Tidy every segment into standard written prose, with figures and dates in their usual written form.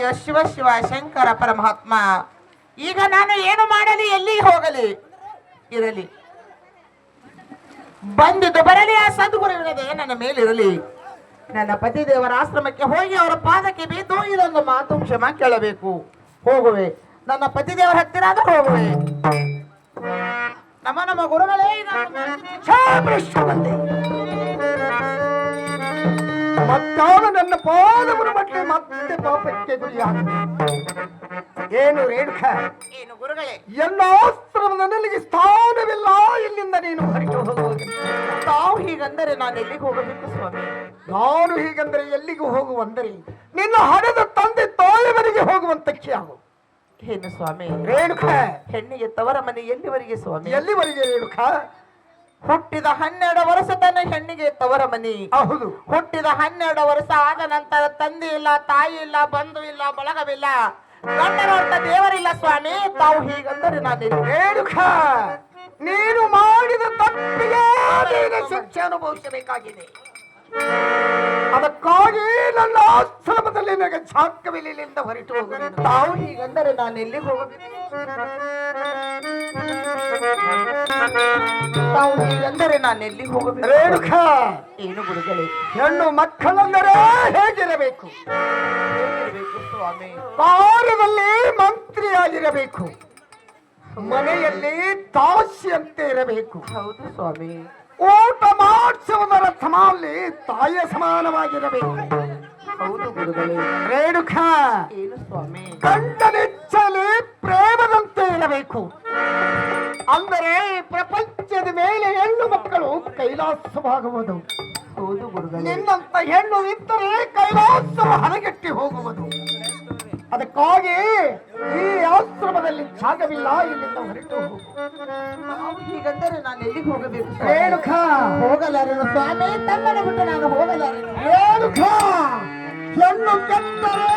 ಅಯ್ಯೋ ಶಿವ ಶಿವ ಶಂಕರ ಪರಮಾತ್ಮ, ಈಗ ನಾನು ಏನು ಮಾಡಲಿ, ಎಲ್ಲಿಗೆ ಹೋಗಲಿ? ಇರಲಿ, ಬಂದಿದ್ದು ಬರಲಿ, ಆ ಸದ್ಗುರುವಿನದೇ ನನ್ನ ಮೇಲಿರಲಿ. ನನ್ನ ಪತಿದೇವರ ಆಶ್ರಮಕ್ಕೆ ಹೋಗಿ ಅವರ ಪಾದಕ್ಕೆ ಬಿದ್ದು ಇದೊಂದು ಮಾತು ಕ್ಷಮ ಕೇಳಬೇಕು. ಹೋಗುವೆ, ನನ್ನ ಪತಿದೇವರ ಹತ್ತಿರ ಆದರೂ ಹೋಗುವೆ. ನಮ್ಮ ಗುರುಗಳೇ, ಮತ್ತಾಗ ನನ್ನ ಪಾದವನ್ನು ಮಟ್ಟೆ ಮತ್ತೆ ಪಾಪಕ್ಕೆ ಗುರಿಯಾಗ. ಏನು ರೇಣುಕ? ಏನು ಗುರುಗಳೇ? ಎಲ್ಲ ಆಶ್ರಮದಲ್ಲಿ ಸ್ಥಾನವಿಲ್ಲ, ಇಲ್ಲಿಂದ ನೀನು ಹೊರಟು ಹೋಗುವುದು. ತಾವು ಹೀಗಂದರೆ ನಾನು ಎಲ್ಲಿಗೆ ಹೋಗಬೇಕು ಸ್ವಾಮಿ? ನಾನು ಹೀಗಂದರೆ ಎಲ್ಲಿಗೂ ಹೋಗುವಂದರೆ ನಿನ್ನ ಹಣದ ತಂದೆ ತಾಯಿಯವರಿಗೆ ಹೋಗುವಂತಕ್ಕೆ ಆಗು. ಏನು ಸ್ವಾಮಿ? ರೇಣುಕ, ಹೆಣ್ಣಿಗೆ ತವರ ಮನೆ ಎಲ್ಲಿವರೆಗೆ ಸ್ವಾಮಿ? ಎಲ್ಲಿವರೆಗೆ ರೇಣುಕ? ಹುಟ್ಟಿದ 12 ವರ್ಷ ತನ್ನ ಹೆಣ್ಣಿಗೆ ತವರ ಮನಿ. ಹೌದು. ಹುಟ್ಟಿದ 12 ವರ್ಷ ಆದ ನಂತರ ತಂದೆ ಇಲ್ಲ, ತಾಯಿ ಇಲ್ಲ, ಬಂಧು ಇಲ್ಲ, ಬಳಗವಿಲ್ಲ, ಗಂಡನೋರ್ತ ದೇವರಿಲ್ಲ ಸ್ವಾಮಿ. ತಾವು ಹೀಗಂದರೆ ನಾನು ರೇಣುಕ, ನೀನು ಮಾಡಿದ ತಪ್ಪಿಗೆ ನೀನು ಶಿಕ್ಷೆ ಅನುಭವಿಸಬೇಕಾಗಿದೆ. ಅದಕ್ಕಾಗಿ ನನ್ನ ಆಶ್ರಮದಲ್ಲಿ ನನಗೆ ಚಾಕವಿಲಿಂದ ಹೊರಟು ಹೋಗುವುದು. ತಾವು ಹೀಗಂದರೆ ನಾನು ಎಲ್ಲಿಗೆ ಹೋಗಬೇಕು? ತಾವು ಹೀಗಂದರೆ ನಾನು ಎಲ್ಲಿಗೆ ಹೋಗಬೇಕು? ರೇಣುಕ, ಏನು ಗುರುಗಳೇ? ಹೆಣ್ಣು ಮಕ್ಕಳೆಂದರೆ ಹೇಗಿರಬೇಕು? ಸ್ವಾಮಿ, ಕಾರ್ಯದಲ್ಲಿ ಮಂತ್ರಿಯಾಗಿರಬೇಕು, ಮನೆಯಲ್ಲಿ ದಾಸಿಯಂತೆ ಇರಬೇಕು. ಹೌದು ಸ್ವಾಮಿ. ಊಟ ಮಾಡಿಸುವುದರ ಸಮಾನಲ್ಲಿ ತಾಯಿಯ ಸಮಾನವಾಗಿರಬೇಕು. ಹೌದು ಗುರುಗಳೇ. ರೇಣುಕ, ಏನು ಸ್ವಾಮಿ? ಗಂಡನಿಚ್ಚಲಿ ಪ್ರೇಮದಂತೆ ಇರಬೇಕು. ಅಂದರೆ ಪ್ರಪಂಚದ ಮೇಲೆ ಹೆಣ್ಣು ಮಕ್ಕಳು ಕೈಲಾಸವಾಗುವುದು. ಹೌದು ಗುರುಗಳೇ. ನಿನ್ನಂತ ಹೆಣ್ಣು ಇದ್ದರೆ ಕೈಲಾಸವು ಹದಗೆಟ್ಟಿ ಹೋಗುವುದು. ಅದಕ್ಕಾಗಿ ಈ ಆಶ್ರಮದಲ್ಲಿ ಜಾಗವಿಲ್ಲ, ಇಲ್ಲಿಂದ ಹೊರಟು ಹೋಗು. ಹೀಗಂದರೆ ನಾನು ಎಲ್ಲಿಗೆ ಹೋಗಬೇಕು? ರೇಣುಕ, ಹೋಗಲಾರೆನು ಸ್ವಾಮಿ, ತಮ್ಮನ ಬಿಟ್ಟು ನಾನು ಹೋಗಲಾರೆನು. ರೇಣುಕ, ಹೆಣ್ಣು ಕೆಟ್ಟರೆ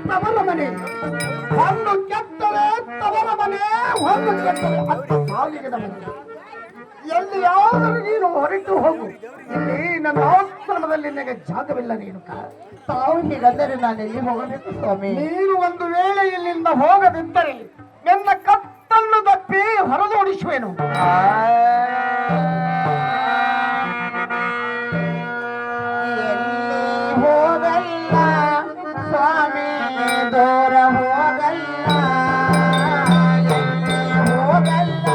ತವರ ಮನೆ, ಹಣ್ಣು ಕೆಟ್ಟರೆ ತವರ ಮನೆ, ಹೊಣ್ಣು ಕೆಟ್ಟರೆ ಅತ್ತ ಸಾಲಿಗೆ ಮನೆ. ಎಲ್ಲಿಯಾದರೂ ನೀನು ಹೊರಟು ಹೋಗು, ಇಲ್ಲಿ ನನ್ನ ಆಶ್ರಮದಲ್ಲಿ ನಿನಗೆ ಜಾಗವಿಲ್ಲ. ರೇಣುಕ, ತಾವು ಹೀಗಂದರೆ ನಾನು ಎಲ್ಲಿ ಹೋಗಬೇಕು ಸ್ವಾಮಿ? ನೀನು ಒಂದು ವೇಳೆ ಇಲ್ಲಿಂದ ಹೋಗದಿದ್ದರೆ ನನ್ನ ಕತ್ತನ್ನು ತಪ್ಪಿ ಹೊರದೋಡಿಸುವೆನು. ಹೋಗಲ್ಲ ಸ್ವಾಮಿ, ದೂರ ಹೋಗಲ್ಲ, ಹೋಗಲ್ಲ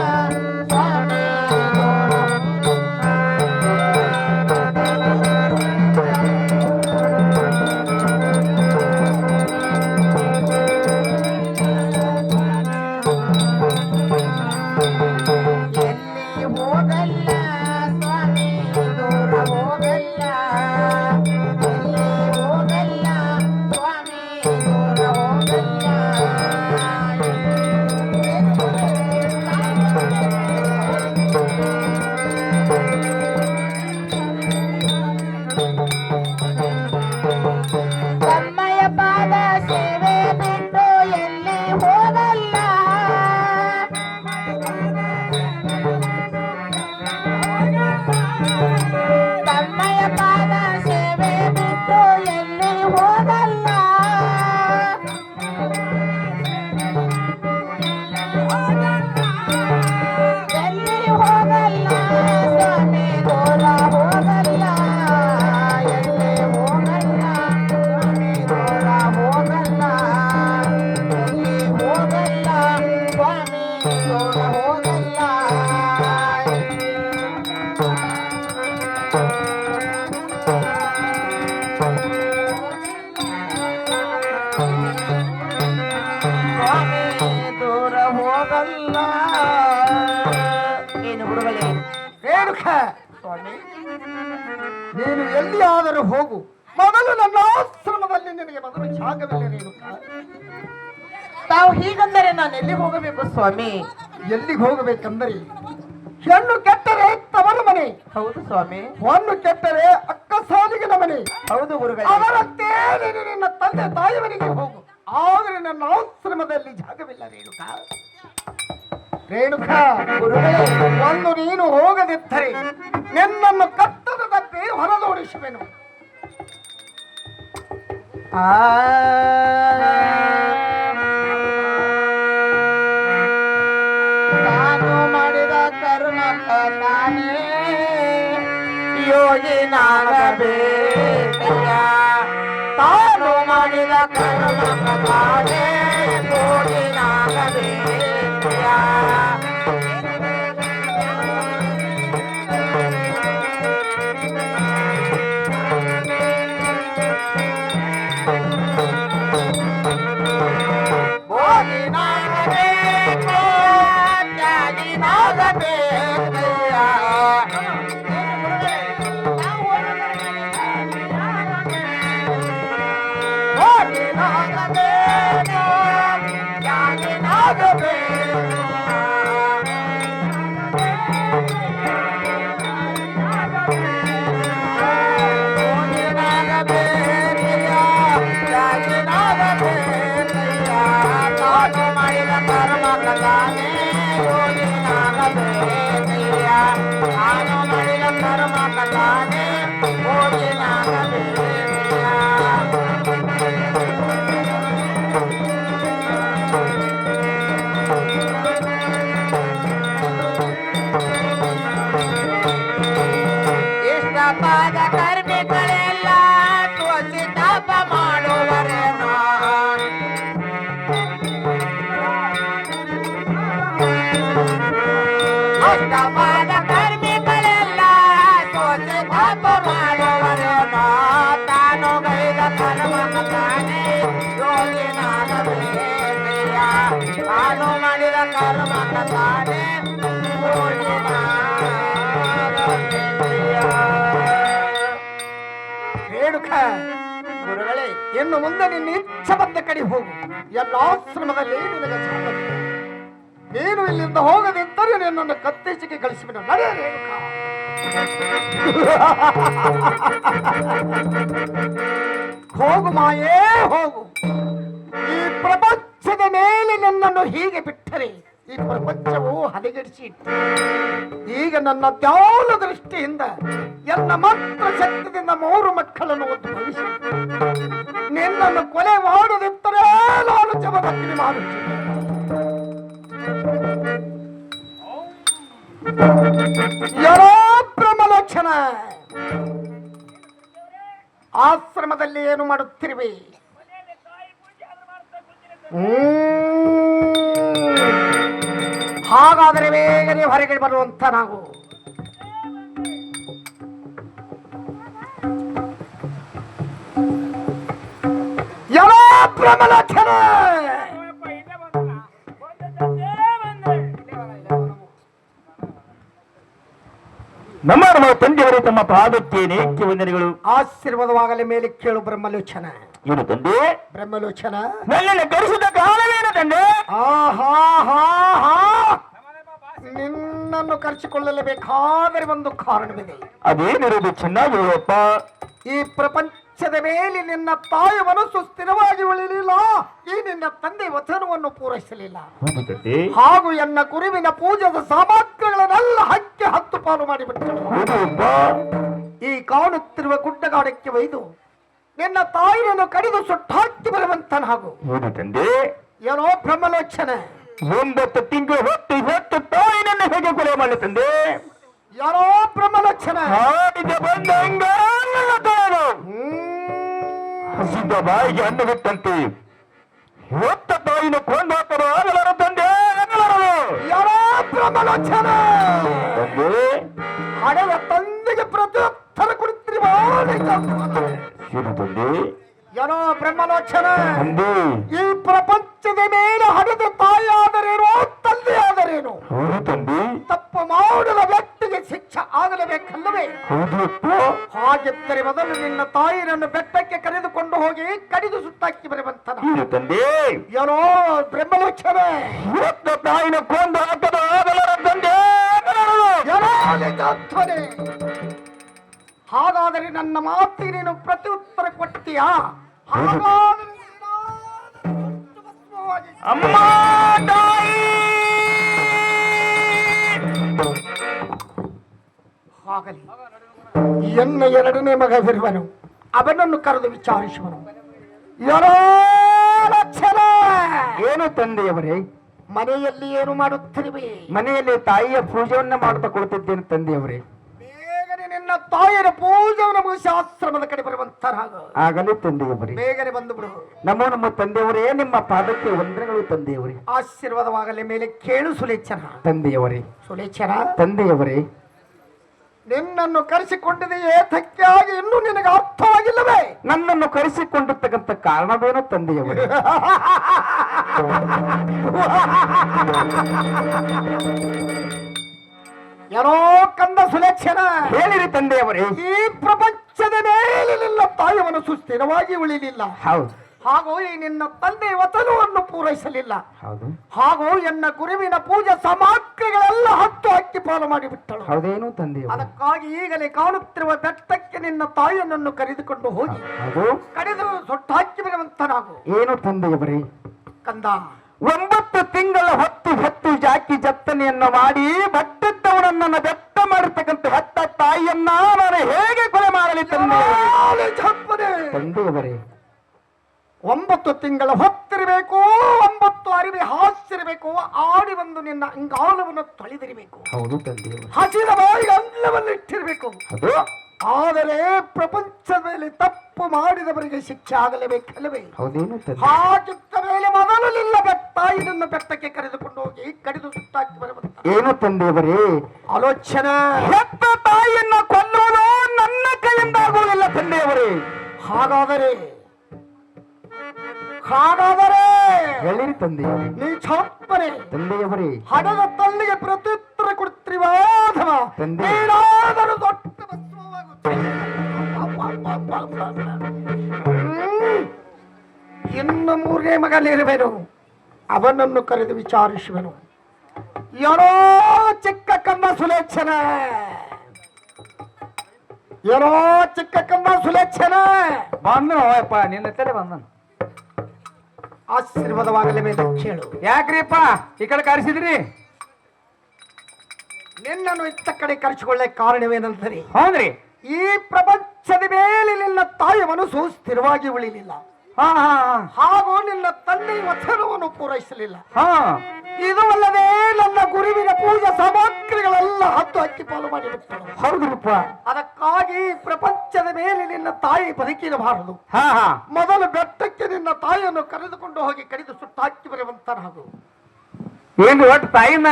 ಸ್ವಾಮಿ, ದೂರ ಹೋಗಲ್ಲ. ಏನು ಗುರುಗಳೇ? ರೇಣುಕ, ಸ್ವಾಮಿ, ನೀನು ಎಲ್ಲಿಯಾದರೂ ಹೋಗು, ಮೊದಲು ನನ್ನ ಆಶ್ರಮದಲ್ಲಿ ನಿನಗೆ ಮೊದಲು ಜಾಗವಿಲ್ಲ. ರೇಣುಕ, ತಾವು ಹೀಗಂದರೆ ನಾನು ಎಲ್ಲಿ ಹೋಗಬೇಕು ಸ್ವಾಮಿ? ಎಲ್ಲಿಗೆ ಹೋಗಬೇಕೆಂದರೆ ಹೆಣ್ಣು ಕೆಟ್ಟರೆ ತವರ ಮನೆ. ಹೌದು ಸ್ವಾಮಿ. ಹೊನ್ನು ಕೆಟ್ಟರೆ ಅಕ್ಕ ಸಾಲಿಗೆ ಮನೆ. ಹೌದು ಗುರುಗಳೇ. ಅವರಂತೆ ನೀನು ನಿನ್ನ ತಂದೆ ತಾಯಿಯವರಿಗೆ ಹೋಗು, ಆದರೆ ನನ್ನ ಆಶ್ರಮದಲ್ಲಿ ಜಾಗವಿಲ್ಲ. ರೇಣುಕ, ರೇಣುಕ, ಒಂದು ನೀನು ಹೋಗದಿದ್ದರೆ ನಿನ್ನನ್ನು ಕತ್ತದ ತಪ್ಪಿ ಹೊರದೋಡಿಸುವೆನು. ತಾನು ಮಾಡಿದ ಕರ್ಮಕ್ಕ ತಾನೇ ಯೋಗಿನಾಗಬೇಕಯ್ಯ. ತಾನು ಮಾಡಿದ ಕರ್ಮಕ್ಕ ತಾನೇ ಯೋಗಿನಾಗಬೇಕಯ್ಯ. ಭೋಗಿನಾಗಬೇಕು, ತ್ಯಾಗಿನಾಗಬೇಕಯ್ಯ. ಭೋಗಿನಾಗಬೇಕು, ತ್ಯಾಗಿನಾಗಬೇಕು. ಭೋಗಿನಾಗಬೇಕಯ್ಯ, ತ್ಯಾಗಿನಾಗಬೇಕಯ್ಯ. ತಾನು ಮಾಡಿದ ಕರ್ಮಕ್ಕ ತಾನೇ ಯೋಗಿನಾಗಬೇಕಯ್ಯ. ತಾನು ಮಾಡಿದ ಕರ್ಮಕ್ಕ ತಾನೇ ಯೋಗಿನಾಗಬೇಕಯ್ಯ. ಇಷ್ಟಪಾದ ಕರ್ಮಿಗಳೆಲ್ಲ ತುಳಸಿ ತಾಪ ಮಾಡುವರೇನೋ. ಇಷ್ಟಪಾದ ಕರ್ಮಿಗಳೆಲ್ಲ ತುಳಸಿ ತಾಪ ಮಾಡುವರೇನೋ. ತಾನು ಗೈದ ಕರ್ಮಕ್ಕ ತಾನೇ ಯೋಗಿನಾಗಬೇಕಯ್ಯ. ತಾನು ಮಾಡಿದ ಕರ್ಮಕ್ಕ ತಾನೇ ಯೋಗಿನಾಗಬೇಕಯ್ಯ. ರೇಣುಕ, ಗುರುಗಳೇ, ಇನ್ನು ಮುಂದೆ ನಿನ್ನ ಇಚ್ಛೆ ಬಂದ ಕಡೆ ಹೋಗು. ಎಲ್ಲ ಆಶ್ರಮದಲ್ಲಿ ನಿನಗೆ ಸಮ್ಮತಿ. ನೀನು ಇಲ್ಲಿಂದ ಹೋಗದಿದ್ದರೆ ನಿನ್ನನ್ನು ಕತ್ತರಿಸಿಗೆ ಕಳಿಸಿಬಿಡು. ನಡೆ ರೇಣುಕ. ಹೋಗು ಮಾಯೇ ಹೋಗು. ಈ ಪ್ರಪಂಚದ ಮೇಲೆ ನನ್ನನ್ನು ಹೀಗೆ ಬಿಟ್ಟರೆ ಈ ಪ್ರಪಂಚವು ಹದಗೆಡಿಸಿ ಇಟ್ಟು ಈಗ ನನ್ನ ತ್ಯಾಲ ದೃಷ್ಟಿಯಿಂದ ಎಲ್ಲ ಮಾತ್ರ ಶಕ್ತಿಯಿಂದ 3 ಮಕ್ಕಳನ್ನು ಉದ್ಭವಿಸಿ ನಿನ್ನನ್ನು ಕೊಲೆ ಮಾಡದಿದ್ದರೆ ನಾನು ಜಮದಗ್ನಿ ಮಾಡುತ್ತೇನೆ. ಯಾರೋ ಬ್ರಹ್ಮಲಕ್ಷಣ, ಆಶ್ರಮದಲ್ಲಿ ಏನು ಮಾಡುತ್ತಿರುವೆ? ಹಾಗಾದರೆ ಬೇಗನೆ ಹೊರಗೆ ಬರುವಂತ ನಾವು. ಯಾರೋ ಬ್ರಹ್ಮಲಕ್ಷಣ, ನಮ್ಮ ತಂದೆಯವರು ತಮ್ಮ ಪಾದಕ್ಕೆ ನೇಕ್ಯ ವಂದನೆಗಳು. ಆಶೀರ್ವಾದವಾಗಲಿ ಮೇಲೆ ಕೇಳು ಬ್ರಹ್ಮಲೋಚನ. ಏನು ತಂದೆ? ಬ್ರಹ್ಮಲೋಚನ, ನನ್ನನ್ನು ಕರೆಸಿದ ಕಾರಣವೇನು ತಂದೆ? ನಿನ್ನನ್ನು ಕರೆಸಿಕೊಳ್ಳಲೇಬೇಕಾದರೆ ಒಂದು ಕಾರಣವಿದೆ. ಅದೇನಿರೋದು ಚೆನ್ನಾಗಿ ಹೇಳಪ್ಪ. ಈ ಪ್ರಪಂಚದ ಮೇಲೆ ನಿನ್ನ ತಾಯಿ ಮನಸ್ಸು ಸ್ಥಿರವಾಗಿ ಉಳಿಲಿಲ್ಲ. ಈ ನಿನ್ನ ತಂದೆ ವಚನವನ್ನು ಪೂರೈಸಲಿಲ್ಲ. ಹೌದು ತಂದೆ. ಹಾಗೂ ಎನ್ನ ಕುರುವಿನ ಪೂಜದ ಸಾಮಗ್ರಿಗಳನ್ನೆಲ್ಲ ಹಕ್ಕಿ 10 ಪಾಲು ಮಾಡಿಬಿಟ್ಟಳು. ಹೌದಪ್ಪ. ಈ ಕಾಣುತ್ತಿರುವ ಗುಡ್ಡಗಾಡಕ್ಕೆ ಒಯ್ದು ನಿನ್ನ ತಾಯಿಯನ್ನು ಕಡಿದು ಸುಟ್ಟಾಕಿ ಬರುವಂತನ ಹಾಗೂ. ಹೌದು ತಂದೆ. ಏನೋ ಬ್ರಹ್ಮಲೋಚನ, 9 ತಿಂಗಳು ಹೊತ್ತು ತಾಯಿನನ್ನು ಹೇಗೆ ಕೊಲೆ ಮಾಡಲಿ ತಂದೆ? ಯಾರೋ ಬ್ರಹ್ಮಲಕ್ಷಣ, ಹಾಡಿಗೆ ಬಂದ ಹಸಿದ ಬಾಯಿಗೆ ಹಣ್ಣು ಬಿಟ್ಟಂತೆ ಹೊತ್ತ ತಾಯಿನ ಕೊಂದು ಹಾಕಲು ಆಗಲಾರ ತಂದೆ, ಆಗಲಾರದು. ಯಾರೋ ಬ್ರಹ್ಮಲಕ್ಷಣ, ತಂದೆ ಹಡೆದ ತಂದೆಗೆ ಪ್ರತ್ಯುತ್ತರ ಕೊಡುತ್ತಿರುವ ತಂದೆ. ಏನೋ ಬ್ರಹ್ಮಲಕ್ಷಣ, ತಂದೆ ಈ ಪ್ರಪಂಚದ ಮೇಲೆ ಹಡೆದ ತಾಯಿ ಆದರೇನೋ ತಂದೆ ಆದರೇನು ಹೌದು ತಂದೆ. ತಪ್ಪು ಮಾಡದ ವ್ಯಕ್ತಿಗೆ ಶಿಕ್ಷೆ ಆಗಲೇಬೇಕಲ್ಲವೇ? ಹೌದಪ್ಪ. ಹಾಗಿದ್ದರೆ ಮೊದಲು ನಿನ್ನ ತಾಯಿನನ್ನು ಬೆಟ್ಟಕ್ಕೆ ಕರೆದುಕೊಂಡು ಹೋಗಿ ಕಡಿದು ಸುಟ್ಟಾಕಿ ಬರುವಂತನ. ಏನು ತಂದೆ? ಏನೋ ಬ್ರಹ್ಮಲೋಚನ, ಹೊತ್ತ ತಾಯಿನ ಕೊಂದು ಹಾಕಲು ಆಗಲಾರ ತಂದೆ, ಆಗಲಾರದು. ಏನೋ ನಿಜಾಧ್ವನಿ. ಹಾಗಾದರೆ ನನ್ನ ಮಾತಿಗೆ ನೀನು ಪ್ರತ್ಯುತ್ತರ ಕೊಡ್ತೀಯಾ? ಹಾಗಾದರೆ ಅಮ್ಮ ತಾಯಿ. ಆಗಲಿ. ಎನ್ನ 2ನೇ ಮಗವಿರುವನು, ಅವನನ್ನು ಕರೆದು ವಿಚಾರಿಸುವನು. ಏನೋ ಲಕ್ಷಣ. ಏನು ತಂದೆಯವರೇ? ಮನೆಯಲ್ಲಿ ಏನು ಮಾಡುತ್ತಿರುವೆ? ಮನೆಯಲ್ಲಿ ತಾಯಿಯ ಪೂಜೆಯನ್ನ ಮಾಡ್ತಾ ಕೊಡ್ತಿದ್ದೇನೆ ತಂದೆಯವರೇ. ಬೇಗನೆ ನಿನ್ನ ತಾಯಿಯ ಪೂಜೆಯನ್ನು ಮುಗಿಸಿ ಆಶ್ರಮದ ಕಡೆ ಬರುವಂತರಾಗ. ಆಗಲೇ ತಂದೆಯವರೇ. ಬೇಗನೆ ಬಂದು ಬಿಡು. ನಮ್ಮ ತಂದೆಯವರೇ, ನಿಮ್ಮ ಪಾದಕ್ಕೆ ವಂದನೆಗಳು ತಂದೆಯವರೇ. ಆಶೀರ್ವಾದವಾಗಲಿ. ಮೇಲೆ ಕೇಳು ಸುಲೇಚರ. ತಂದೆಯವರೇ. ಸುಲೇಚರ, ತಂದೆಯವರೇ, ನಿನ್ನನ್ನು ಕರೆಸಿಕೊಂಡಿದೆಯೇ ತಕ್ಕಾಗಿ ಇನ್ನೂ ನಿನಗೆ ಅರ್ಥವಾಗಿಲ್ಲವೇ? ನನ್ನನ್ನು ಕರೆಸಿಕೊಂಡಿರ್ತಕ್ಕಂಥ ಕಾರಣವೇನು ತಂದೆಯವರೇ? ಏನೋ ಕಂದ ಸುಲಕ್ಷಣ. ಹೇಳಿರಿ ತಂದೆಯವರೇ. ಈ ಪ್ರಪಂಚದ ಮೇಲೆ ನಿನ್ನ ತಾಯಿಯನ್ನು ಸುಸ್ಥಿರವಾಗಿ ಉಳಿಲಿಲ್ಲ. ಹೌದು. ಹಾಗೂ ಈ ನಿನ್ನ ತಂದೆ ವಚನವನ್ನು ಪೂರೈಸಲಿಲ್ಲ. ಹೌದು. ಹಾಗೂ ಎನ್ನ ಗುರುವಿನ ಪೂಜಾ ಸಾಮಗ್ರಿಗಳೆಲ್ಲ ಹತ್ತು ಅಕ್ಕಿ ಪಾಲು ಮಾಡಿಬಿಟ್ಟಳು. ಹೌದೇನು ತಂದೆಯವರೇ? ಅದಕ್ಕಾಗಿ ಈಗಲೇ ಕಾಣುತ್ತಿರುವ ಬೆಟ್ಟಕ್ಕೆ ನಿನ್ನ ತಾಯಿಯನ್ನು ಕರೆದುಕೊಂಡು ಹೋಗಿ ಕಡಿದು ಸೊಟ್ಟಾಕಿ ಬರುವಂತನಾಗು. ಏನು ತಂದೆಯವರೇ? ಕಂದ, 9 ತಿಂಗಳ ಹೊತ್ತು ಜಾಕಿ ಜತ್ತನೆಯನ್ನು ಮಾಡಿ ಬಟ್ಟಿದ್ದವನನ್ನು ನನ್ನ ಬೆಟ್ಟ ಮಾಡಿರ್ತಕ್ಕಂಥ ಹೆತ್ತ ತಾಯಿಯನ್ನ ನಾನು ಹೇಗೆ ಕೊಲೆ ಮಾಡಲಿ ತಂದೆಯವರೇ? 9 ತಿಂಗಳ ಹೊತ್ತಿರಬೇಕು, 9 ಅರಿವೆ ಹಾಸಿರಬೇಕು, ಆಡಿ ಬಂದು ನಿನ್ನ ಅಂಗಾಲವನ್ನು ತೊಳೆದಿರಬೇಕು. ಹೌದು ತಂದೆಯವರೇ. ಹಸಿದ ಬಾಯಿ ಅನ್ನವನ್ನು ಇಟ್ಟಿರಬೇಕು. ಅದು ಆದರೆ ಪ್ರಪಂಚದ ಮೇಲೆ ತಪ್ಪು ಮಾಡಿದವರಿಗೆ ಶಿಕ್ಷೆ ಆಗಲೇಬೇಕಲ್ಲವೇ? ಹೌದೇನು ತಂದೆ? ಹಾಗಿದ್ದ ಮೇಲೆ ಮೊದಲು ನಿಲ್ಲ ತಾಯಿನನ್ನು ಬೆಟ್ಟಕ್ಕೆ ಕರೆದುಕೊಂಡು ಹೋಗಿ ಕಡಿದು ಸುಟ್ಟಾಕಿ ಬರುವಂತ. ಏನು ತಂದೆಯವರೇ? ಆಲೋಚನೆ. ಹೆತ್ತ ತಾಯಿಯನ್ನ ಕೊಲ್ಲುವುದು ನನ್ನ ಕೈಯಿಂದ ಆಗುವುದಿಲ್ಲ ತಂದೆಯವರೇ. ಹಾಗಾದರೆ ಹೇಳಿರಿ ತಂದೆಯವರೇ. ನೀ ಛಾಪರೆ ತಂದೆಯವರೇ, ಹಣದ ತಲ್ಲಿಗೆ ಪ್ರತ್ಯುತ್ತರ ಕೊಡ್ತೀವ ಅಥವಾ ತಂದೆ ಏನಾದರೂ ದೊಡ್ಡ ಇನ್ನು 3ನೇ ಮಗಲಿರುವೆನು. ಅವನನ್ನು ಕರೆದು ವಿಚಾರಿಸುವೆನು. ಏನೋ ಚಿಕ್ಕ ಕನ್ನ ಸುಲೇಚನ, ಏನೋ ಚಿಕ್ಕ ಕನ್ನ ಸುಲೇಚನ ಬಂದನಪ್ಪ, ನಿನ್ನ ತಲೆ ಬಂದನು. ಆಶೀರ್ವಾದವಾಗಲೇ ಮೇಲೆ ಕೇಳು. ಯಾಕ್ರಿಪ್ಪ ಈ ಕಡೆ ಕರೆಸಿದ್ರಿ? ನಿನ್ನನ್ನು ಇತ್ತ ಕಡೆ ಕರೆಸಿಕೊಳ್ಳೆ ಕಾರಣವೇನಂದರೆ, ಹೌದ್ರಿ, ಈ ಪ್ರಪಂಚದ ಮೇಲೆ ನಿನ್ನ ತಾಯಿ ಮನಸ್ಸು ಸ್ಥಿರವಾಗಿ ಉಳಿಲಿಲ್ಲ. ಹಾಗೂ ನಿನ್ನ ತಂದೆ ವಚನವನ್ನು ಪೂರೈಸಲಿಲ್ಲ. ಇದು ಅಲ್ಲದೆ ನನ್ನ ಗುರುವಿನ ಪೂಜಾ ಸಾಮಗ್ರಿಗಳೆಲ್ಲ ಹತ್ತು ಅಕ್ಕಿ ಪಾಲು ಮಾಡಿಬಿಟ್ಟಳು. ಹೌದ್ರಪ್ಪ. ಅದಕ್ಕಾಗಿ ಪ್ರಪಂಚದ ಮೇಲೆ ನಿನ್ನ ತಾಯಿ ಬದುಕಿರಬಾರದು. ಮೊದಲು ಬೆಟ್ಟಕ್ಕೆ ನಿನ್ನ ತಾಯಿಯನ್ನು ಕರೆದುಕೊಂಡು ಹೋಗಿ ಕಡಿದು ಸುಟ್ಟಾಕಿ ಬರುವಂತನಾಗು. ಏನು ಒಟ್ಟು ತಾಯಿನ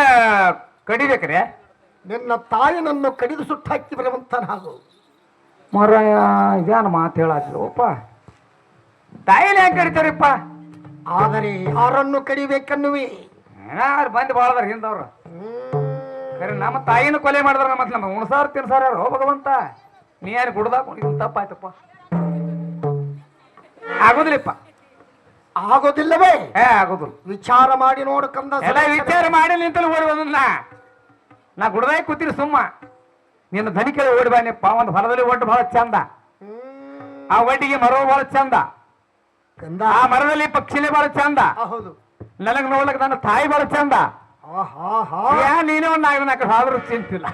ಕಡಿಬೇಕ್ರೆ? ನಿನ್ನ ತಾಯಿನನ್ನು ಕಡಿದು ಸುಟ್ಟಾಕಿ ಬರುವಂತನಾಗು. ಮರ ಇದೇನು ಮಾತು ಹೇಳಪ್ಪ, ತಾಯಿನ ಯಾಕೆ ಕಡಿತಾರಪ್ಪ? ಆದರೆ ಯಾರನ್ನು ಕಡಿಬೇಕನ್ನುವಿ? ಬಂದು ಬಾಳದ್ರ ಹಿಂದವ್ರು. ಸರಿ, ನಮ್ಮ ತಾಯಿನ ಕೊಲೆ ಮಾಡಿದ್ರ ನಮ್ಮ ಉಣಸಾರ ತಿನ್ಸಾರ ಯಾರು ಭಗವಂತ? ನೀ ಯಾರು ಕುಡ್ದಾಕ ತಪ್ಪಾಯ್ತಪ್ಪ. ಆಗೋದಿಲ್ಲಪ್ಪ. ಆಗೋದಿಲ್ಲವೇ? ಆಗೋದಿಲ್ಲ. ವಿಚಾರ ಮಾಡಿ ನೋಡು ಕಂದ. ಎಲ್ಲ ವಿಚಾರ ಮಾಡಿ ನಿಂತಲ್ಲಿ ಓಡಿ ಬಂದ. ನಾ ಗುಡ್ದಾಗಿ ಕೂತೀನಿ ಸುಮ್ಮ. ನಿನ್ನ ಧನಿ ಕೆಳಗೆ ಓಡಿ ಬಾನಿಪ್ಪ. ಒಂದು ಹೊಲದಲ್ಲಿ ಒಟ್ಟು ಬಹಳ ಚಂದ, ಆ ಒಡ್ಡಿಗೆ ಮರವು ಬಹಳ ಚಂದ, ಆ ಮರದಲ್ಲಿ ಪಕ್ಷಿನೇ ಬಹಳ ಚಂದ. ಹೌದು, ನನಗ್ ನೋಡ್ಲಕ್ ನನ್ನ ತಾಯಿ ಬಹಳ ಚಂದ. ನೀನೇ ಒಂದು ನಾಲ್ಕು ಆದ್ರೂ ಚಿಂತಿಲ್ಲ.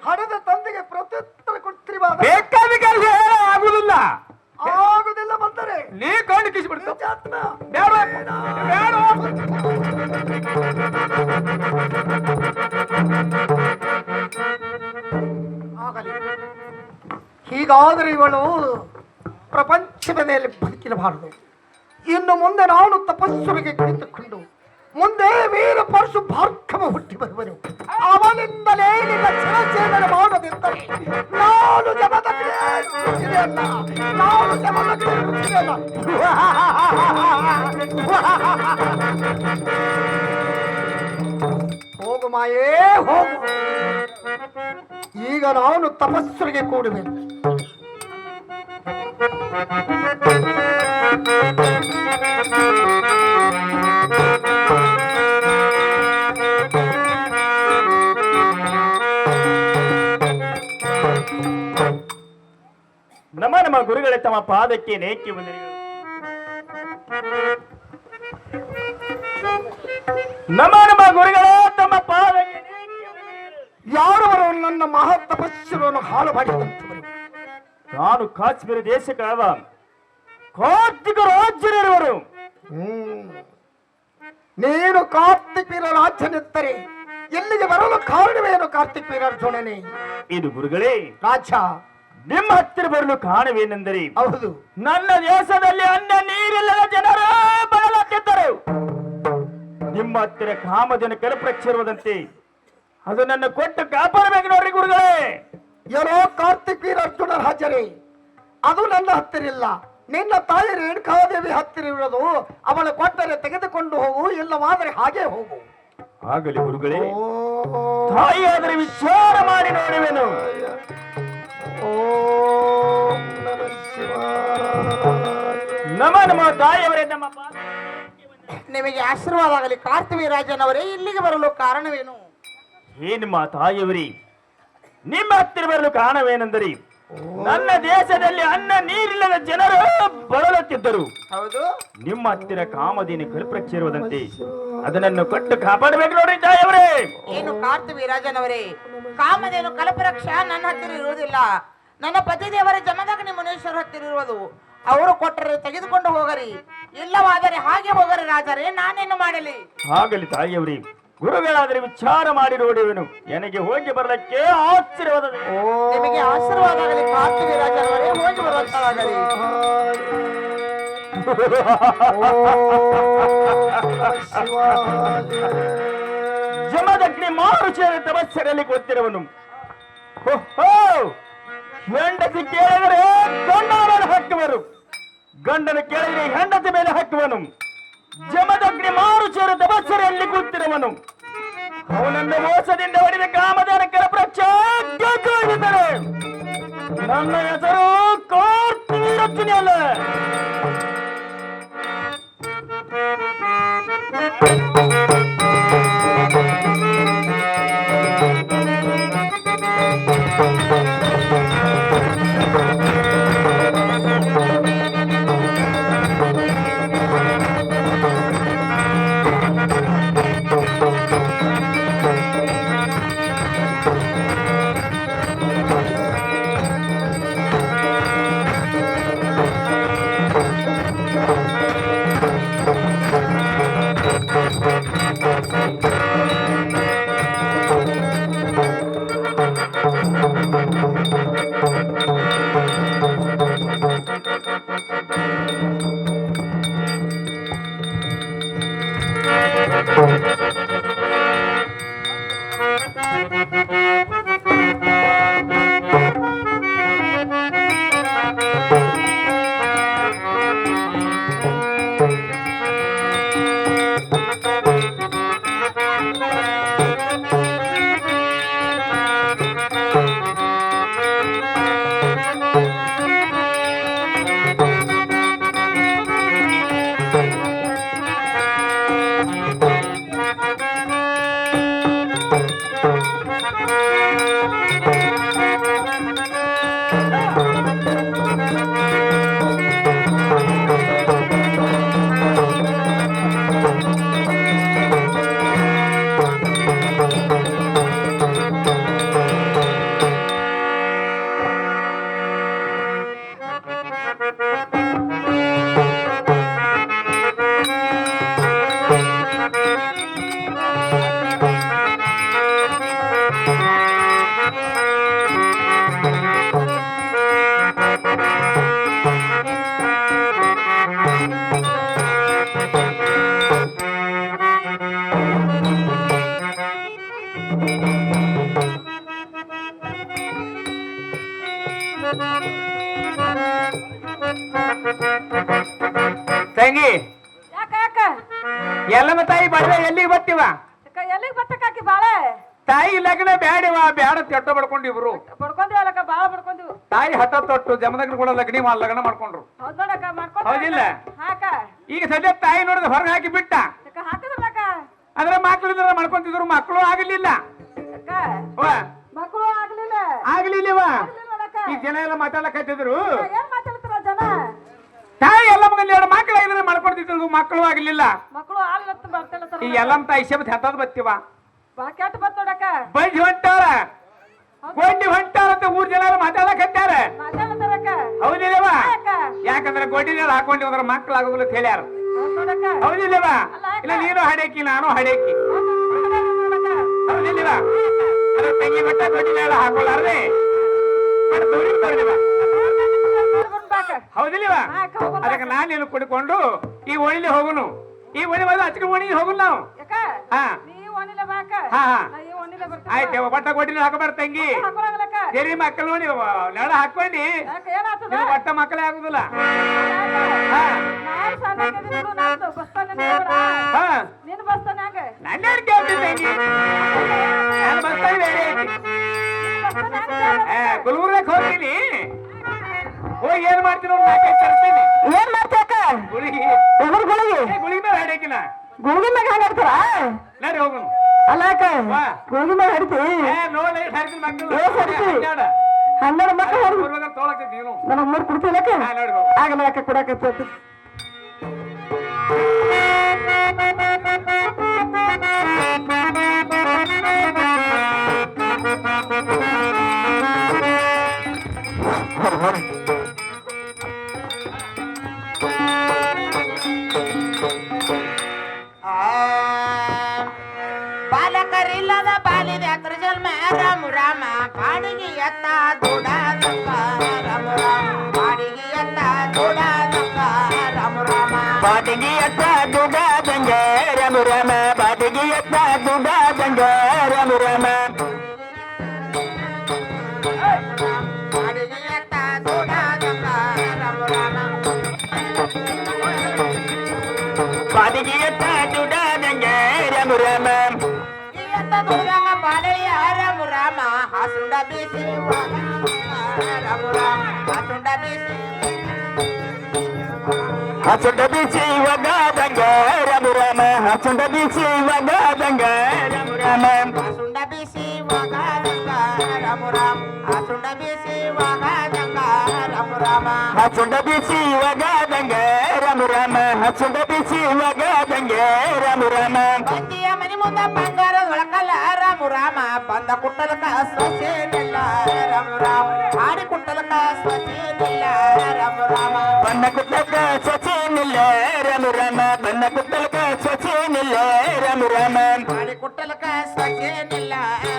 ಹಣದ ತಂದೆಗೆ ಪ್ರತ್ಯುತ್ತರ ಕೊಡ್ತೀರಿ. ಬೇಕಾದ ಕೆಲಸ ಆಗುದಿಲ್ಲ. ಆಗುದಿಲ್ಲ ಬಂದರೆ ನೀ ಕಣ್ಣು ಕಿಸಿಬಿಡ್ತು. ಹೀಗಾದರೆ ಇವಳು ಪ್ರಪಂಚದ ಮೇಲೆ ಬದುಕಿರಬಾರದು. ಇನ್ನು ಮುಂದೆ ನಾನು ತಪಸ್ಸುರಿಗೆ ಕುಳಿತುಕೊಂಡು ಮುಂದೆ ವೀರ ಪರಶು ಭಾರ್ಗವ ಹುಟ್ಟಿ ಬರುವನು. ಅವನಿಂದಲೇ ನಿನ್ನ ಶಿರಚ್ಛೇದನ ಮಾಡದಿದ್ದರೆ ನಾನು ಹೋಗು ಮಾಯೇ ಹೋಗು. ಈಗ ನಾನು ತಪಸ್ಸುರಿಗೆ ಕೂಡುವೆನು. ನಮ್ಮ ಗುರುಗಳೇ ತಮ್ಮ ಪಾದಕ್ಕೆ ನೇಕಿ ವಂದನೆಗಳು. ನಮ್ಮ ಗುರುಗಳೇ ತಮ್ಮ ಪಾದಕ್ಕೆ ಯಾರವರು ನನ್ನ ಮಹಾ ತಪಸ್ಸುಗಳನ್ನು ಹಾಳು ಮಾಡಿದಂಥವರು. ನಾನು ಕಾಶ್ಮೀರ ದೇಶಕ್ಕಾದ ಕಾರ್ತಿಕ ರಾಜ್ಯರಿರುವರು. ನೀನು ಕಾರ್ತಿಕ್ ವೀರ ರಾಜ್ಯನೆತ್ತರೆ ಎಲ್ಲಿಗೆ ಬರಲು ಕಾರಣವೇನು ಕಾರ್ತಿಕ್ ವೀರ ಅರ್ಜುನನೇ? ಇದು ಗುರುಗಳೇ, ರಾಜ ನಿಮ್ಮ ಹತ್ತಿರ ಬರಲು ಕಾರಣವೇನೆಂದರೆ, ಹೌದು, ನನ್ನ ದೇಶದಲ್ಲಿ ಅನ್ನ ನೀರಿಲ್ಲದ ಜನರು ಬಳಲುತ್ತಿದ್ದರು. ನಿಮ್ಮ ಹತ್ತಿರ ಕಾಮಧೇನು ಕಲ್ಪವೃಕ್ಷವಿರುವುದಂತೆ ಅದು ನನ್ನ ಕೊಟ್ಟು ಕಾಪಾಡಬೇಕು ನೋಡ್ರಿ ಗುರುಗಳೇ. ಏನೋ ಕಾರ್ತಿಕ್ ವೀರ ಅರ್ಜುನ ರಾಜರೇ, ಅದು ನನ್ನ ಹತ್ತಿರಿಲ್ಲ, ನಿನ್ನ ತಾಯಿ ರೇಣುಕಾದೇವಿ ಹತ್ತಿರ ಇರೋದು. ಅವಳ ಕೊಟ್ಟರೆ ತೆಗೆದುಕೊಂಡು ಹೋಗು, ಇಲ್ಲವಾದರೆ ಹಾಗೆ ಹೋಗು. ಆಗಲಿ ಗುರುಗಳೇ, ತಾಯಿ ಆದರೆ ವಿಚಾರ ಮಾಡಿ ನೋಡುವೆನು. ನಮ ನಮ ತಾಯಿಯವರೇ, ನಮ್ಮ ನಿಮಗೆ ಆಶೀರ್ವಾದ ಆಗಲಿ. ಕಾರ್ತಿವೀರಾಜನವರೇ, ಇಲ್ಲಿಗೆ ಬರಲು ಕಾರಣವೇನು? ನಿಮ್ಮ ತಾಯಿಯವರೇ, ನಿಮ್ಮ ಹತ್ತಿರ ಬರಲು ಕಾರಣವೇನೆಂದರೆ, ನನ್ನ ದೇಶದಲ್ಲಿ ಅನ್ನ ನೀರಿಲ್ಲದ ಜನರು ಬಳಲುತ್ತಿದ್ದರು. ಹೌದು, ನಿಮ್ಮ ಹತ್ತಿರ ಕಾಮಧೇನು ಕಲ್ಪವೃಕ್ಷವಿರುವುದಂತೆ ಅದನ್ನು ಕೊಟ್ಟು ಕಾಪಾಡಬೇಕು ನೋಡಿ ತಾಯಿಯವರೇ. ಏನು ಕಾರ್ತಿವೀರಾಜನವರೇ, ಕಾಮಧೇನು ಕಲ್ಪವೃಕ್ಷ ನನ್ನ ಹತ್ತಿರ ಇರುವುದಿಲ್ಲ. ನನ್ನ ಪತಿದೇವರ ಜಮದಗ್ನಿ ಮುನೇಶ್ವರ ಹತ್ತಿರ ಇರುವುದು. ಅವರು ಕೊಟ್ಟರೆ ತೆಗೆದುಕೊಂಡು ಹೋಗರಿ, ಇಲ್ಲವಾದರೆ ಹಾಗೆ ಹೋಗರಿ ರಾಜರೇ, ನಾನೇನು ಮಾಡಲಿ? ಆಗಲಿ ತಾಯಿಯವರೇ, ಗುರುಗಳಾದರೆ ವಿಚಾರ ಮಾಡಿ ನೋಡುವೆನು. ನನಗೆ ಹೋಗಿ ಬರಲಿಕ್ಕೆ ಆಶ್ಚರ್ಯವಾದ. ನಿಮಗೆ ಆಶೀರ್ವಾದ ಆಗಲಿ ಕಾರ್ತಿವೀರಾಜನವರೇ, ಹೋಗಿ ಬರುವಂತಾಗಲಿ. ಜಮದಗ್ನಿ ಮಾರುಷರ ತಪಸ್ಸರಲ್ಲಿ ಗೊತ್ತಿರುವನು. ಹೆಂಡತಿ ಕೇಳಿದರೆ ಗಂಡನ ಮೇಲೆ ಹಾಕುವರು, ಗಂಡನ ಕೇಳಿದರೆ ಹೆಂಡತಿ ಮೇಲೆ ಹಾಕುವನು. ಜಮದಗ್ನಿ ಮಾರುಷರ ತಪಸ್ಸರಲ್ಲಿ ಗೊತ್ತಿರುವನು. ಅವನನ್ನು ಮೋಸದಿಂದ ಹೊಡೆದ ಕಾಮಧೇನು ಕಲ್ಪವೃಕ್ಷ ಗೆದ್ದುಕೊಂಡಿದ್ದಾರೆ. ನನ್ನ ಹೆಸರು ಕಾರ್ತಿವೀರಾರ್ಜುನ ಅಲ್ಲ. ತಂಗಿ, ಯಾಕ ಯಾಕ ಎಲ್ಲಮ್ಮ ತಾಯಿ ಬಡ್ರೆ ಎಲ್ಲಿಗೆ ಬರ್ತೀವ? ಎಲ್ಲಿಗೆ ಬರ್ತಕ್ಕಾಕಿ ಬಾಳೆ ತಾಯಿ ಲಗ್ನ ಬ್ಯಾಡಿವ ಬ್ಯಾಡ ತೆಟ್ಟ ಬಡ್ಕೊಂಡು ಇಬ್ರು ಬಡ್ಕೊಂದಿವಲ್ಲಕ್ಕ ಬಾಳ ಬಡ್ಕೊಂದಿವು. ತಾಯಿ ಹಠ ತೊಟ್ಟು ಜಮದಗ್ನಿ ಕೂಡ ಲಗ್ನ ಮಾಡ್ಕೊಂಡ್ರು. ಹೌದ್ ನೋಡಕ್ಕ ಮಾಡ್ಕೊಂಡ್ ಹೌದಿಲ್ಲ? ಹಾಕ ಈಗ ಸದ್ಯ ತಾಯಿ ನೋಡಿದ ಹೊರಗೆ ಹಾಕಿ ಬಿಟ್ಟ. ಹಾಕಿದ್ರಕ್ಕ ಅಂದ್ರೆ ಮಕ್ಳಿದ್ರ ಮಾಡ್ಕೊಂತಿದ್ರು, ಮಕ್ಕಳು ಆಗಲಿಲ್ಲ. ಅಕ್ಕ ಅವ್ವ, ಮಕ್ಕಳು ಆಗ್ಲಿಲ್ಲ ಆಗ್ಲಿಲ್ಲವ. ನೋಡಕ್ಕ ಈಗ ಜನ ಎಲ್ಲ ಮಾತಾಡಕತ್ತಿದ್ರು. ಏನ್ ಮಾತಾಡ್ತಾರ ಜನ? ತಾಯಿ ಎಲ್ಲ ಮಗಲ್ಲಿ ಎರಡು ಮಕ್ಕಳು ಆಗಿದ್ರೆ ಮಾಡ್ಕೊಡ್ತಿದ್ರು, ಮಕ್ಕಳು ಆಗ್ಲಿಲ್ಲ. ಮಕ್ಕಳು ಹಾಲಿನ ಬರ್ತಿಲ್ಲ ಈ ಎಲ್ಲಮ್ಮ ತಾಯಿ ಶಬ್ದ ಹೆತ್ತದ್ ಬತ್ತೀವ. ಬಾ ಕೆಟ್ಟ ಬತ್ ನೋಡಕ್ಕ ಬಂಡಿ ಹೊಂಟಾರ, ಗೊಂಡಿ ಹೊಂಟಾರ ಅಂತ ಊರ್ ಜನ ಮಾತಾಡಕತ್ತಾರ. ಮಾತಾಡ್ತಾರಕ್ಕ ನೋಡಕ್ಕ ಹೌದಿಲ್ಲವ ಅಕ್ಕ ಯಾಕಂದ್ರೆ ಗೋಟಿನೆಲ್ಲ ಹಾಕೊಂಡು ಹೋದ್ರ ಮಕ್ಳು ಆಗೋದಿಲ್ಲ ಅಂತ ಹೇಳ್ಯಾರ ನೋಡಕ್ಕ ಹೌದಿಲ್ಲವ ಅಲ್ಲ ಅಕ್ಕ. ಇಲ್ಲ ನೀನು ಹಾಡೇಕಿ ನಾನು ಹಾಡೇಕಿ ನೋಡಕ್ಕ ಹೌದಿಲ್ಲವ ಅದ್ರ ತಂಗಿ ಮಟ್ಟ ಗೋಟಿನೆಲ್ಲ ಹಾಕೊಳ್ಳಾರ್ದೆ ಹೌದಿಲ್ಲವ ಹಾ, ಅಕ್ಕ, ಹೋಗೋಣ. ಅದಕ್ಕೆ ನಾನು ನೀನು ಕುಡ್ಕೊಂಡು ಈ ಓಣಿಲಿ ಹೋಗುನು ಈ ಓಣಿ ಬಂದು ಹಚ್ಕೊಂಡು ಓಣಿಗೆ ಹೋಗುನು ನಾವು ಯಾಕ ಹಾ ನೀ ಒಣಿಲೆ ಬಾಕ ಹಾ ಹಾ ನಾ ಈ ಒಣಿಲೆ ಬರ್ತೀನಿ ಆಯ್ತು ಬಟ್ಟ ಗೋಟಿನ ಹಾಕಬಾರ ತಂಗಿ ಹಾಕೊಳಂಗಿಲ್ಲಕ್ಕ ಸರಿ ಮಕ್ಕಳು ನೋಡಿ ನೆಳ ಹಾಕೊಂಡಿ ಯಾಕ ಏನಾಗ್ತದ ನಿನ್ನ ಬಟ್ಟ ಮಕ್ಕಳೇ ಆಗುದಿಲ್ಲ ಹಾ ನಾನು ಸಣ್ಣಗಿದ್ದೀನಿ ಬಿಡು ನಾನು ಬಸ್ತಾನೆ ಹಾ ನೀನು ಬಸ್ತಾನೆ ಹಂಗ ನನ್ನ ಕೇಳ್ತೀನಿ ತಂಗಿ ನಾನು ಬರ್ತಾನೆ ಬೇರೆ ಐತಿ ಗುಲ್ಬರ್ಗಕ್ಕೆ ಹೋಗ್ತೀನಿ ಹೋಗಿ ಏನ್ ಮಾಡ್ತೀನಿ ನೋಡಿ ನಾಲ್ಕೈದು ತರ್ತೀನಿ ಏನ್ ಮಾಡ್ತಾಕ ಗುಳಿಗೆ ಎದುರು ಗುಳಿಗೆ ಗುಳಿಗೆ ಮೇಲೆ ಹಾಡೇಕಿನ ಗುಳಿಗೆ ಮ್ಯಾಗ ಹಾಗಾಡ್ತಾರ ನಡಿ ಹೋಗುನು ಅಲ್ಲಾಕ ವಾ. ಗುಳಿಗೆ ಮ್ಯಾಗ ಹಡ್ತಿ ನೋಡಿ ಹಾಡ್ತೀನಿ ಮಕ್ಕಳು ಏ ಸರ್ತಿ. 12 ಮಕ್ಕಳು ಹೊಡ್ದು ಬರ್ಬೇಕಾದ್ರೆ ತೊಗೊಳಕತ್ತಿ ನೀನು ನನ್ನ 3 ಕೊಡ್ತೀನಕ್ಕ ಹಾ ನೋಡಿ ಹೋಗು ಆಗಲ್ಲ ಅಕ್ಕ ಕೊಡಕತ್ತ ಬಾಲಕರಿಲ್ಲದ ಬಾಲಿದೆ ಅತ್ರ ಜನ್ಮ ರಾಮ ರಾಮ ಬಾಡಿಗೆ ಎತ್ತ ದೂಡ ದಕ್ಕ ರಾಮ ರಾಮ ಬಾಡಿಗೆ ಎತ್ತ ದೂಡ ದಕ್ಕ ರಾಮ ರಾಮ ಬಾಟಿಗೆ ಎತ್ತ ದುಗ ದಂಗ ರಮ ರಮ ಬಾಟಿಗೆ ಎತ್ತ ದುಗ ದಂಗ ರಮ ರಮ ಬಾಡಿಗೆ ಎತ್ತ ದೂಡ ದಕ್ಕ ರಾಮ ರಾಮ ಬಾಟಿಗೆ ಎತ್ತ ದುಗ ದಂಗ ರಮ ರಮ ಈ ಎತ್ತ ದೂಡಂಗ ಬಾಲಯ್ಯ ರಾಮ ರಾಮ ಹಾಸುಂಡ ಬೀಸಿ ರಾಮ ರಾಮ ಹಾಸುಂಡ ಬೀಸಿ ಹಸುಂಡ ಬಿಸಿ ಒಗ ದಂಗ ರಮ ರಮ ಹಸುಂಡ ಬಿಸಿ ಒಗ ದಂಗ ರಮ ರಮ ಹಾಸುಂಡ ಬೀಸಿ ವಾಗಾದಂಗ ರಾಮ ರಾಮ ಹಾಸುಂಡ ಬೀಸಿ ವಾಗಾದಂಗ ರಾಮ ರಾಮ ಹಸುಂಡ ಬಿಸಿ ಒಗ ದಂಗ ರಮ ರಮ ಹಸುಂಡ ಬಿಸಿ ಒಗ ದಂಗ ರಮ ರಮ ಬಂದಿಯ ಮನಿ ಮುಂದ ಬಂಗಾರ ಒಳಕಲ್ಲ ರಾಮ ರಾಮ ಬಂದ ಕುಟ್ಟಲಕ ಸೊಸೇನಿಲ್ಲ ರಾಮ ರಾಮ ಆಡಿ ಕುಟ್ಟಲಕ ಸೊಸೇನಿಲ್ಲ ರಾಮ ರಾಮ ಬನ್ನ ಕುಟ್ಟಲಕ ಸೊಸೇನಿಲ್ಲ ರಮ ರಮ ಬನ್ನ ಕುಟ್ಟಲಕ ಸೊಸೇನಿಲ್ಲ ರಮ ರಮ ಆಡಿ ಕುಟ್ಟಲಕ ಸೊಸೇನಿಲ್ಲ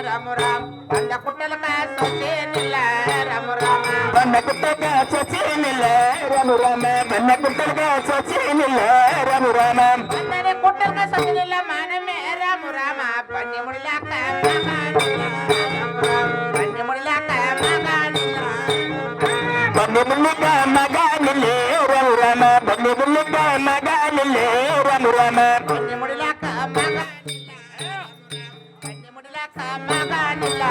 ರಾಮ ರಾಮ ಬಂದ ಕುಟ್ಟಲಕ ಸೊಸೇನಿಲ್ಲ ರಾಮ ರಾಮ ಬನ್ನ ಕುಟ್ಟಲಕ ಸೊಸೇನಿಲ್ಲ ರಮ ರಮ ಬನ್ನ ಕುಟ್ಟಲಕ ಸೊಸೇನಿಲ್ಲ ರಮ ರಮ ಬಂದರೆ ಕುಟ್ಟಲಕ ಸೊಸೇನಿಲ್ಲ ಮಾನಮೇ ರಾಮ ರಾಮ ಬನ್ನಿ ಮುಡಿಲಾಕ ಮಗಾನಿಲ್ಲ ರಾಮ ರಾಮ ಬನ್ನಿ ಮುಡಿಲಾಕ ಮಗಾನಿಲ್ಲ ಬನ್ನಿ ಮುಲ್ಲಿಕ ಮಗ ನಿಲ್ಲೇ ರಮ ರಮ ಬನ್ನಿ ಮುಲ್ಲಿಕ ಮಗ ನಿಲ್ಲೇ ರಮ ರಮ ಬನ್ನಿ ಮುಡಿಲಾಕ ಮಗಾನಿಲ್ಲ ಬನ್ನಿ ಮುಡಿಲಾಕ ಮಗಾನಿಲ್ಲ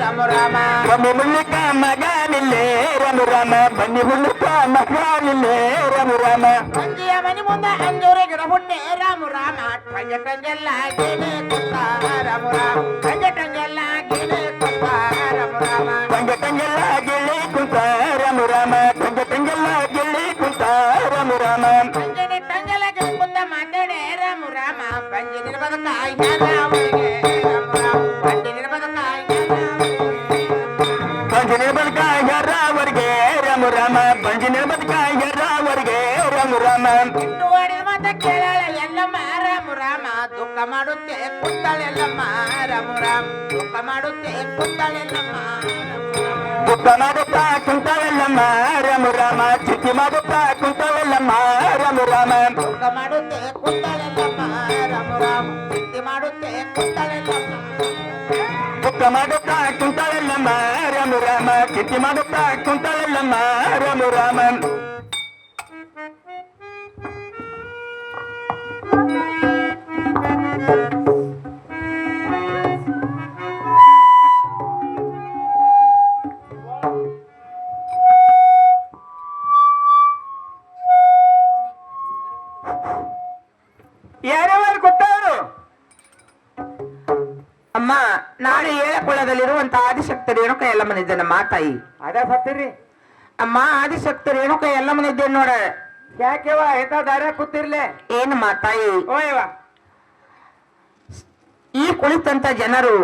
ರಾಮ ರಾಮ ಬನ್ನಿ ಮುಲ್ಲಿಕ ಮಗ ನಿಲ್ಲೇ ರಮ ರಮ ಬನ್ನಿ ಮುಲ್ಲಿಕ ಮಗ ನಿಲ್ಲೇ ರಮ ರಮ ಸಂಜೆಯ ಮನಿ ಮುಂದೆ ಅಂಜೂರ ಗಿಡ ಹುಣ್ಣೆ ರಾಮ ರಾಮ ಟಂಗೆ ಟಂಗೆಲ್ಲ ಗಿಣೆ ಕುತ್ತ ರಾಮ ರಾಮ ಟಂಗೆ ಟಂಗೆಲ್ಲ ಗಿಣೆ ಕುತ್ತ ರಾಮ ರಾಮ ತಂಗ ತಂಗೆಲ್ಲ ಗಿಳಿ ಕುಂತ ರಮ ರಾಮ ತಂಗ ತಂಗೆಲ್ಲ ಗಿಳಿ ಕುಂತ ರಮ ರಾಮ ಟಂಗೆನೆ ಟಂಗೆಲ್ಲ ಗಿಡ ಕುತ್ತ ಮಾತಾಡೆ ರಾಮ ರಾಮ ಬಂಜಿ ನಿರ್ಬದಕ ಅವರಿಗೆ ರಾಮ ರಾಮ ಬಂಜಿ ನಿರ್ಬದಕ ಬಂಜಿ ನಿರ್ಬಲ್ಕ ಯಾರವರ್ಗೆ ರಮ ರಾಮ ಬಂಜಿ ನಿರ್ಬಲ್ಕ ಯಾರವರ್ಗೆ ರಮ ರಾಮ ಇಟ್ಟು ಹೊಡೆದ ಮಾತ ಕೇಳಲ್ಲ ಎಲ್ಲಮ್ಮ ರಾಮ ರಾಮ ದುಃಖ ಮಾಡುತ್ತೆ ಕುತ್ತಳೆಲ್ಲಮ್ಮ ರಾಮ ರಾಮ ದುಃಖ ಮಾಡುತ್ತೆ ಕುತ್ತಳೆಲ್ಲಮ್ಮ ದುಃಖ ಮಾಡುತ್ತಾ ಕುಂತವೆಲ್ಲಮ್ಮ ರಮ ರಾಮ ಚಿಕ್ಕಿ ಮಾಡುತ್ತಾ ಕುಂತವೆಲ್ಲಮ್ಮ ರಮ ರಾಮ ದುಃಖ ಮಾಡುತ್ತೆ ಕುತ್ತಳೆಲ್ಲಮ್ಮ ರಾಮ ರಾಮ ಚಿಂತೆ ಮಾಡುತ್ತೆ ಕುತ್ತಳೆಲ್ಲಮ್ಮ ದುಃಖ ಮಾಡುತ್ತಾ ಕುಂತವೆಲ್ಲಮ್ಮ ರಮ ರಾಮ ಚಿಕ್ಕಿ ಮಾಡುತ್ತಾ ಕುಂತವೆಲ್ಲಮ್ಮ ರಮ ರಾಮ ಯಾರ್ಯಾರು ಕೊಟ್ಟವರು ಅಮ್ಮ ನಾಳೆ ಏಳಕೊಳ್ಳದಲ್ಲಿರುವಂತ ಆದಿಶಕ್ತಿ ರೇಣುಕ ಎಲ್ಲಮ್ಮನ ಇದ್ದೇನೆ ಮಾತಾಯಿ ಅದೇ ಸತ್ತಿರಿ ಅಮ್ಮ ಆದಿಶಕ್ತಿ ರೇಣುಕ ಎಲ್ಲಮ್ಮನ ಇದ್ದೇನೆ ನೋಡ ಯಾಕೆವ ಎಂತ ದಾರ್ಯಾಗ ಕೂತಿರ್ಲೆ ಏನ್ ಮಾತಾಯಿ ಓಯವ ಈ ಕುಳಿತಂತ ಜನರು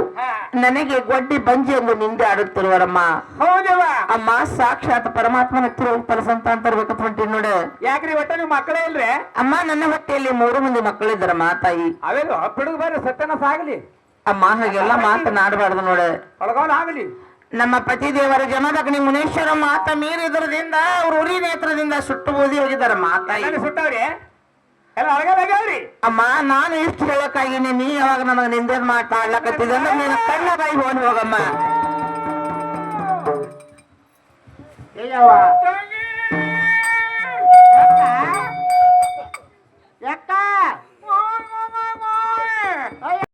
ನನಗೆ ಗೊಡ್ಡಿ ಬಂಜಿ ಎಂದು ನಿಂದೆ ಆಡುತ್ತಿರುವರಮ್ಮ. ಹೌದವ. ಅಮ್ಮ ಸಾಕ್ಷಾತ್ ಪರಮಾತ್ಮನ ತಲಸಂತ ಅಂತ ಹೊಂಟಿ ನೋಡ. ಯಾಕ್ರಿ ಒಟ್ಟ ನೀವು ಮಕ್ಕಳೇ ಇಲ್ರಿ? ಅಮ್ಮ ನನ್ನ ಹೊಟ್ಟೆಯಲ್ಲಿ 3 ಮಂದಿ ಮಕ್ಕಳಿದ್ದಾರಮ್ಮ ತಾಯಿ. ಅವೇನು ಬಿಡುಗ ಬಾರಿ ಸತ್ಯನಾಶ ಆಗಲಿ. ಅಮ್ಮ ಹಾಗೆಲ್ಲ ಮಾತನಾಡಬಾರ್ದು ನೋಡ. ಒಳಗೋಲ ಆಗಲಿ. ನಮ್ಮ ಪತಿ ದೇವರ ಜಮದಗ್ನಿ ಮುನೇಶ್ವರ ಮಾತ ಮೀರಿದ್ರದಿಂದ ಅವ್ರ ಉರಿ ನೇತ್ರದಿಂದ ಸುಟ್ಟು ಓದಿ ಹೋಗಿದ್ದಾರೆ ಮಾತಾಯಿ. ಸುಟ್ಟವ್ರಿ ಎಲ್ಲ ಅಳಗಾಗ್ಯಾವ್ರಿ. ಅಮ್ಮ ನಾನು ಇಷ್ಟು ಹೇಳಕ್ಕಾಗಿನಿ, ನೀ ಯಾವಾಗ ನನಗೆ ನಿಂದೆ ಮಾತಾಡ್ಲಕತ್ತಿದೆ ಅಂದ್ರೆ ನೀನು ಕಣ್ಣ ಬಾಯಿ ಹೋಗಿ ಹೋಗಮ್ಮ.